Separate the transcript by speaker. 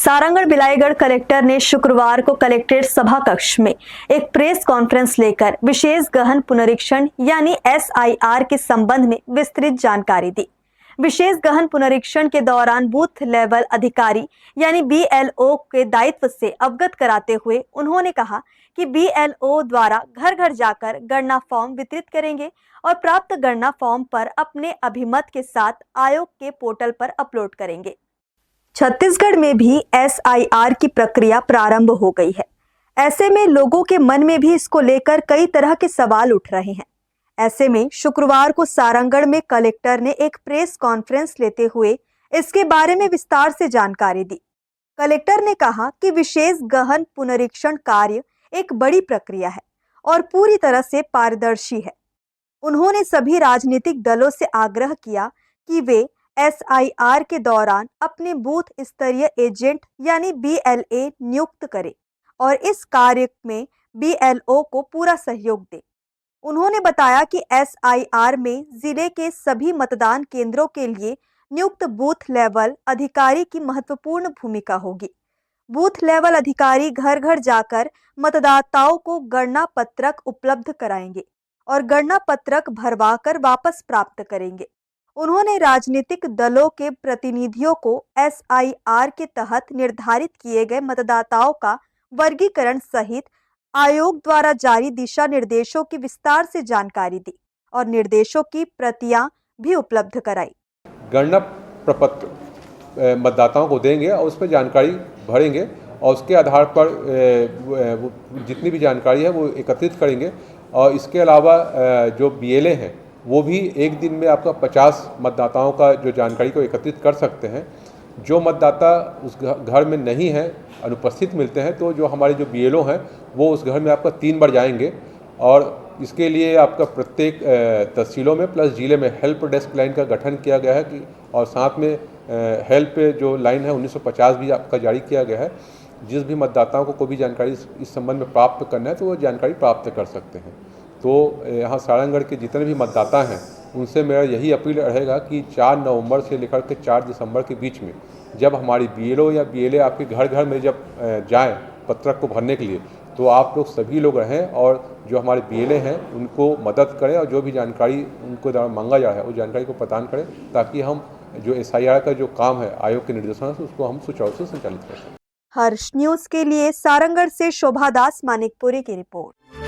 Speaker 1: Sarangarh Bilaigarh collector ने शुक्रवार को कलेक्ट्रेट सभा कक्ष में एक प्रेस कॉन्फ्रेंस लेकर विशेष गहन पुनरीक्षण यानी SIR के संबंध में विस्तृत जानकारी दी। विशेष गहन पुनरीक्षण के दौरान बूथ लेवल अधिकारी यानी BLO के दायित्व से अवगत कराते हुए उन्होंने कहा कि BLO द्वारा घर घर जाकर गणना फॉर्म वितरित करेंगे और प्राप्त गणना फॉर्म पर अपने अभिमत के साथ आयोग के पोर्टल पर अपलोड करेंगे। छत्तीसगढ़ में भी SIR की प्रक्रिया प्रारंभ हो गई है। ऐसे में लोगों के मन में भी इसको लेकर कई तरह के सवाल उठ रहे हैं। ऐसे में शुक्रवार को सारंगढ़ में कलेक्टर ने एक प्रेस कॉन्फ्रेंस लेते हुए इसके बारे में विस्तार से जानकारी दी। कलेक्टर ने कहा कि विशेष गहन पुनरीक्षण कार्य एक बड़ी प्रक्रिया है और पूरी तरह से पारदर्शी है। उन्होंने सभी राजनीतिक दलों से आग्रह किया कि वे SIR के दौरान अपने बूथ स्तरीय एजेंट यानी BLA नियुक्त करें और इस कार्य में BLO को पूरा सहयोग दें। उन्होंने बताया कि SIR में जिले के सभी मतदान केंद्रों के लिए नियुक्त बूथ लेवल अधिकारी की महत्वपूर्ण भूमिका होगी। बूथ लेवल अधिकारी घर घर जाकर मतदाताओं को गणना पत्रक उपलब्ध कराएंगे और गणना पत्रक भरवाकर वापस प्राप्त करेंगे। उन्होंने राजनीतिक दलों के प्रतिनिधियों को SIR के तहत निर्धारित किए गए मतदाताओं का वर्गीकरण सहित आयोग द्वारा जारी दिशा निर्देशों की विस्तार से जानकारी दी और निर्देशों की प्रतियां भी उपलब्ध कराई।
Speaker 2: गणना प्रपत्र मतदाताओं को देंगे और उस पर जानकारी भरेंगे और उसके आधार पर जितनी भी जानकारी है वो एकत्रित करेंगे। और इसके अलावा जो BLA हैं वो भी एक दिन में आपका 50 मतदाताओं का जो जानकारी को एकत्रित कर सकते हैं। जो मतदाता उस घर में नहीं है, अनुपस्थित मिलते हैं, तो जो हमारे जो BLO हैं वो उस घर में आपका 3 बार जाएंगे और इसके लिए आपका प्रत्येक तहसीलों में प्लस जिले में हेल्प डेस्क लाइन का गठन किया गया है कि और साथ में हेल्प जो लाइन है 1950 भी आपका जारी किया गया है। जिस भी मतदाताओं को कोई भी जानकारी इस संबंध में प्राप्त करना है तो वो जानकारी प्राप्त कर सकते हैं। तो यहाँ सारंगढ़ के जितने भी मतदाता हैं उनसे मेरा यही अपील रहेगा कि 4 नवंबर से लेकर के 4 दिसंबर के बीच में जब हमारी BLO या BLA आपके घर घर में जब जाएं पत्रक को भरने के लिए, तो आप लोग सभी लोग रहें और जो हमारे BLA हैं उनको मदद करें और जो भी जानकारी उनको द्वारा मांगा जा रहा है वो जानकारी को प्रदान करें ताकि हम जो SIR का जो काम है आयोग के निर्देशों से उसको हम सुचारू से संचालित कर सकें।
Speaker 1: हर्ष न्यूज़ के लिए सारंगढ़ से शोभा दास मानिकपुरी की रिपोर्ट।